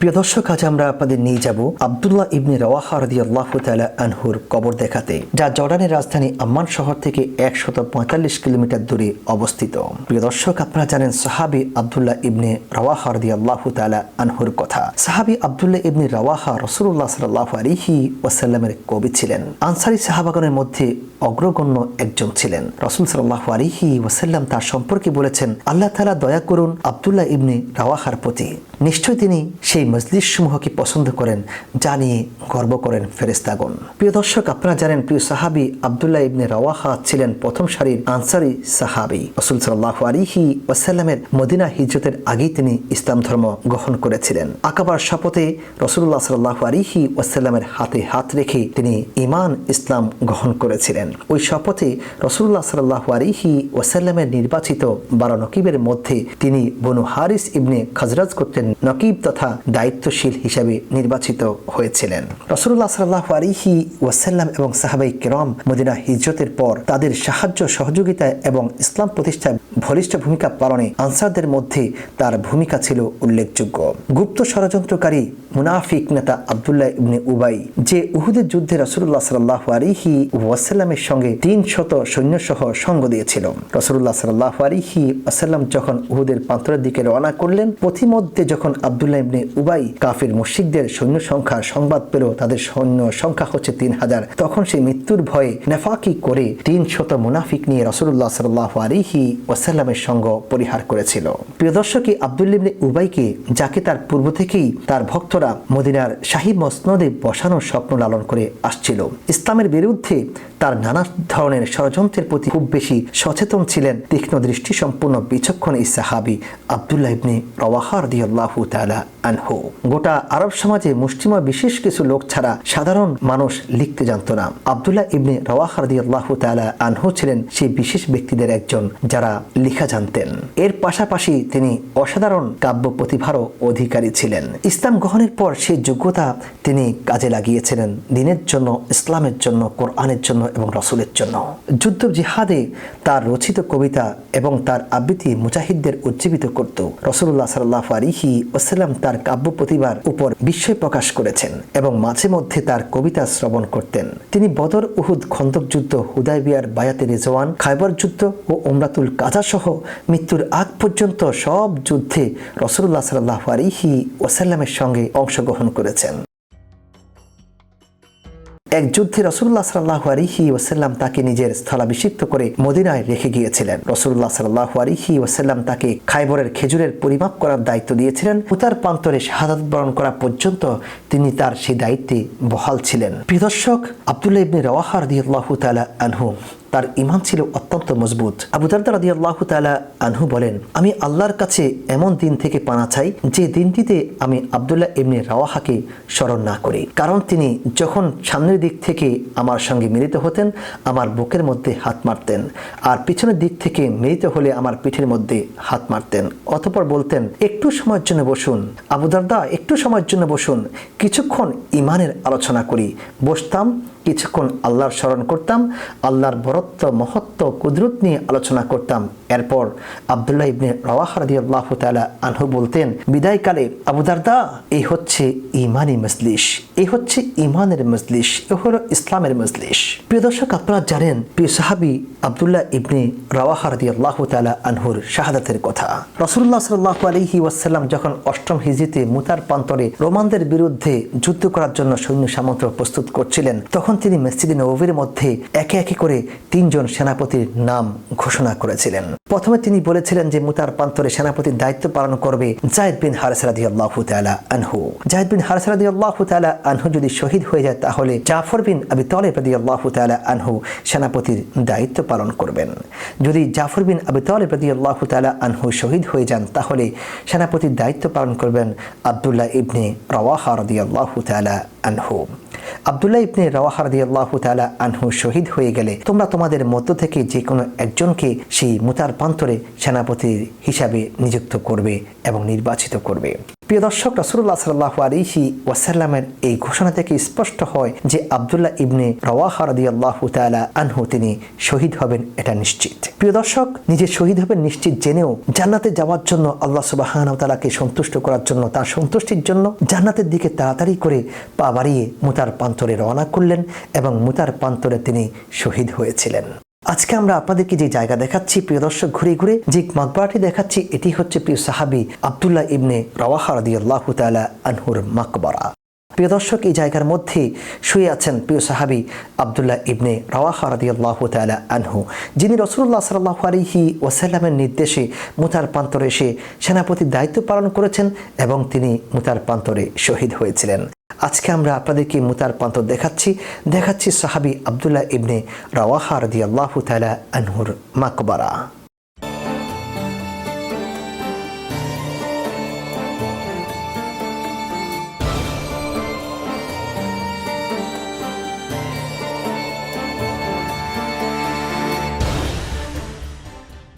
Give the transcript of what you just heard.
প্রিয় দর্শক, আজ আমরা আপনাদের নিয়ে যাব আব্দুল্লাহ ইবনে রাওয়াহা রাদিয়াল্লাহু তাআলা আনহুর কবর দেখাতে, যা জর্ডানের রাজধানী আম্মান শহর থেকে 145 কিলোমিটার দূরে অবস্থিত। প্রিয় দর্শক, আপনারা জানেন সাহাবী আব্দুল্লাহ ইবনে রাওয়াহা রাদিয়াল্লাহু তাআলা আনহুর কথা। সাহাবী আব্দুল্লাহ ইবনে রাওয়াহা রাসূলুল্লাহ সাল্লাল্লাহু আলাইহি ওয়াসাল্লামের কবি ছিলেন। আনসারী সাহাবাগণের মধ্যে অগ্রগণ্য একজন ছিলেন। রাসূল সাল্লাল্লাহু আলাইহি ওয়াসাল্লাম তার সম্পর্কে বলেছেন, আল্লাহ তাআলা দয়া করুন আব্দুল্লাহ ইবনে রাওয়াহার প্রতি, নিশ্চয় তিনি সেই মজলিস সমূহকে পছন্দ করেন যা নিয়ে গর্ব করেন ফেরেশতাগণ। প্রিয় দর্শক, আপনারা জানেন প্রিয় সাহাবী আব্দুল্লাহ ইবনে রাওয়াহা ছিলেন প্রথম সারির আনসারী সাহাবী। রাসূল সাল্লাল্লাহু আলাইহি ওয়াসাল্লামের মদিনা হিজরতের আগেই তিনি ইসলাম ধর্ম গ্রহণ করেছিলেন। আকাবার শপথে রাসূলুল্লাহ সাল্লাল্লাহু আলাইহি ওয়াসাল্লামের হাতে হাত রেখে তিনি ঈমান ইসলাম গ্রহণ করেছিলেন। ওই শপথে রাসূলুল্লাহ সাল্লাল্লাহু আলাইহি ওয়াসাল্লামের নির্বাচিত 12 নকিবের মধ্যে তিনি বনু হারিস ইবনে খাজরাজ গোত্রের নকিব তথা দায়িত্বশীল হিসাবে নির্বাচিত হয়েছিলেন। রাসূলুল্লাহ সাল্লাল্লাহু আলাইহি ওয়াসাল্লাম এবং সাহাবায়ে কেরাম মদিনা হিজরতের পর তাদের সাহায্য সহযোগিতায় এবং ইসলাম প্রতিষ্ঠায় বলিষ্ঠ ভূমিকা পালনে আনসারদের মধ্যে তার ভূমিকা ছিল উল্লেখযোগ্য। গুপ্ত ষড়যন্ত্রকারী মুনাফিক নেতা আব্দুল্লাহ ইবনে উবাই, যে উহুদের যুদ্ধে রাসূলুল্লাহ সাল্লাল্লাহু আলাইহি ওয়াসাল্লামের সঙ্গে 300 সৈন্যসহ সঙ্গ দিয়েছিল। রাসূলুল্লাহ সাল্লাল্লাহু আলাইহি ওয়াসাল্লাম যখন উহুদের প্রান্তরের দিকে রওনা করলেন, পথিমধ্যে যখন আব্দুল্লাহ ইবনে উবাই কাফির মুশরিকদের সৈন্য সংখ্যার সংবাদ পেল তাদের সৈন্য সংখ্যা হচ্ছে 3000, তখন সে মৃত্যুর ভয়ে নেফাকি করে 300 মুনাফিক নিয়ে রাসূলুল্লাহ সাল্লাল্লাহু আলাইহি ওয়াসাল্লামের সঙ্গ পরিহার করেছিল। প্রিয় দর্শক, আব্দুল্লাহ ইবনে উবাইকে, যাকে তার পূর্ব থেকেই তার ভক্তরা মদিনার শাহী মসনদে বসানোর স্বপ্ন লালন করে আসছিল, ইসলামের বিরুদ্ধে তার নানা ধরনের ষড়যন্ত্রের প্রতি খুব বেশি সচেতন ছিলেন তীক্ষ্ণ দৃষ্টি সম্পন্ন বিচক্ষণ এই সাহাবী আব্দুল্লাহ ইবনে রাওয়াহা রাদিয়াল্লাহু তাআলা আনহু। গোটা আরব সমাজে মুসলিমা বিশেষ কিছু লোক ছাড়া সাধারণ মানুষ লিখতে জানত না। আব্দুল্লাহ ইবনে রাওয়াহা রাদিয়াল্লাহু তাআলা আনহু ছিলেন সেই বিশেষ ব্যক্তিদের একজন যারা লেখা জানতেন। এর পাশাপাশি তিনি অসাধারণ কাব্য প্রতিভারও অধিকারী ছিলেন। ইসলাম গ্রহণের পর সেই যোগ্যতা তিনি কাজে লাগিয়েছিলেন দিনের জন্য, ইসলামের জন্য, কোরআনের জন্য এবং রাসূলের জন্য। যুদ্ধ জিহাদে তার রচিত কবিতা এবং তার আবৃত্তি মুজাহিদদের উজ্জীবিত করত। রাসূলুল্লাহ সাল্লাল্লাহু আলাইহি ওয়াসাল্লাম তার কাব্য প্রতিভার উপর বিস্ময় প্রকাশ করেছেন এবং মাঝে মধ্যে তার কবিতা শ্রবণ করতেন। তিনি বদর, উহুদ, খন্দক যুদ্ধ, হুদায়বিয়ার বায়াতে রিজওয়ান, খায়বার যুদ্ধ ও উমরাতুল কাজা সহ মৃত্যুর আগ পর্যন্ত সব যুদ্ধে রাসূলুল্লাহ সাল্লাল্লাহু আলাইহি ওয়াসাল্লামের সঙ্গে অংশগ্রহণ করেছেন। এক যুদ্ধে রাসূলুল্লাহ সাল্লাল্লাহু আলাইহি ওয়াসাল্লাম তাকে নিজের স্থলাভিষিক্ত করে মদিনায় রেখে গিয়েছিলেন। রাসূলুল্লাহ সাল্লাল্লাহু আলাইহি ওয়াসাল্লাম তাকে খায়বরের খেজুরের পরিমাপ করার দায়িত্ব দিয়েছিলেন। উতার প্রান্তরে শাহাদাত বরণ করা পর্যন্ত তিনি তার সেই দায়িত্বে বহাল ছিলেন। প্রিয় দর্শক, আব্দুল্লাহ ইবনে রাওয়াহা রাদিয়াল্লাহু তাআলা আনহু তার ঈমান ছিল অত্যন্ত মজবুত। আবু দারদা রাদিয়াল্লাহু তাআলা আনহু বলেন, আমি আল্লাহর কাছে এমন দিন থেকে পানা চাই যে দিনটিতে আমি আব্দুল্লাহ ইবনে রাওয়াহাকে স্মরণ না করি, কারণ তিনি যখন সামনের দিক থেকে আমার সঙ্গে মিলিত হতেন আমার বুকের মধ্যে হাত মারতেন, আর পিছনের দিক থেকে মিলিত হলে আমার পিঠের মধ্যে হাত মারতেন। অতঃপর বলতেন, একটু সময়ের জন্য বসুন আবু দারদা, একটু সময়ের জন্য বসুন, কিছুক্ষণ ঈমানের আলোচনা করি। বসতাম, কিছুক্ষণ আল্লাহর স্মরণ করতাম, আল্লাহর বরত্ব, মহত্ব, কুদরত নিয়ে আলোচনা করতাম। এরপর আব্দুল্লাহ ইবনে রাওয়াহা রাদিয়াল্লাহু তাআলা আনহু বলতেন, বিদায়কালে, আবু দারদা, এই হচ্ছে ঈমানি মজলিস, এই হচ্ছে ঈমানের মজলিস, এ হলো ইসলামের মজলিস। প্রিয় দর্শক, আপনারা জানেন প্রিয় সাহাবী আব্দুল্লাহ ইবনে রাওয়াহা রাদিয়াল্লাহু তাআলা আনহুর শাহাদাতের কথা। রাসূলুল্লাহ সাল্লাল্লাহু আলাইহি ওয়াসাল্লাম যখন 8ম হিজরিতে মুতার প্রান্তরে রোমানদের বিরুদ্ধে যুদ্ধ করার জন্য সৈন্য সামন্ত প্রস্তুত করছিলেন, তখন তিনি মসজিদে নববীর মধ্যে একে একে করে 3 জন সেনাপতির নাম ঘোষণা করেছিলেন। প্রথমে তিনি বলেছিলেন যে মুতার প্রান্তরে সেনাপতির দায়িত্ব পালন করবে যায়েদ বিন হারিসা রাদিয়াল্লাহু তাআলা আনহু। যায়েদ বিন হারিসা রাদিয়াল্লাহু তাআলা আনহু যদি শহীদ হয়ে যায় তাহলে জাফর বিন আবি তালিব রাদিয়াল্লাহু তাআলা আনহু সেনাপতির দায়িত্ব পালন করবেন। যদি জাফর বিন আবি তালিব রাদিয়াল্লাহু তাআলা আনহু শহীদ হয়ে যান তাহলে সেনাপতির দায়িত্ব পালন করবেন আব্দুল্লাহ ইবনে রাওয়াহা রাদিয়াল্লাহু তাআলা আনহু। আব্দুল্লাহ ইবনে রাওয়াহা রাদিয়াল্লাহু তাআলা আনহু শহীদ হয়ে গেলে তোমরা তোমাদের মধ্য থেকে যে কোনো একজনকে সেই মুতার প্রান্তরে সেনাপতি হিসাবে নিযুক্ত করবে এবং নির্বাচিত করবে। প্রিয় দর্শক, রাসূলুল্লাহ সাল্লাল্লাহু আলাইহি ওয়াসাল্লামের এই ঘোষণা থেকে স্পষ্ট হয় যে আব্দুল্লাহ ইবনে রাওয়াহা রাদিয়াল্লাহু তাআলা আনহু তিনি শহীদ হবেন, এটা নিশ্চিত। প্রিয় দর্শক, নিজে শহীদ হবেন নিশ্চিত জেনেও জান্নাতে যাওয়ার জন্য, আল্লাহ সুবহানাহু ওয়া তাআলাকে সন্তুষ্ট করার জন্য, তার সন্তুষ্টির জন্য জান্নাতের দিকে তাড়াতাড়ি করে পা বাড়িয়ে মুতার প্রান্তরে রওনা করলেন এবং মুতার প্রান্তরে তিনি শহীদ হয়েছিলেন। আজকে আমরা আপনাদেরকে যে জায়গা দেখাচ্ছি প্রিয় দর্শক, ঘুরে ঘুরে যে মাকবারাটি দেখাচ্ছি, এটি হচ্ছে প্রিয় সাহাবী আব্দুল্লাহ ইবনে রাওয়াহা রাদিয়াল্লাহু তাআলা আনহুর মাকবারা। প্রিয় দর্শক, এই জায়গার মধ্যে শুয়ে আছেন প্রিয় সাহাবী আব্দুল্লাহ ইবনে রাওয়াহা রাদিয়াল্লাহু তাআলা আনহু, যিনি রাসূলুল্লাহ সাল্লাল্লাহু আলাইহি ওয়াসাল্লামের নির্দেশে মুতার প্রান্তরে এসে সেনাপতির দায়িত্ব পালন করেছেন এবং তিনি মুতার প্রান্তরে শহীদ হয়েছিলেন। আজকে আমরা আপনাদেরকে মুতার প্রান্তর দেখাচ্ছি সাহাবী আব্দুল্লাহ ইবনে রাওয়াহা রাদিয়াল্লাহু তাআলা আনহুর মাকবারা।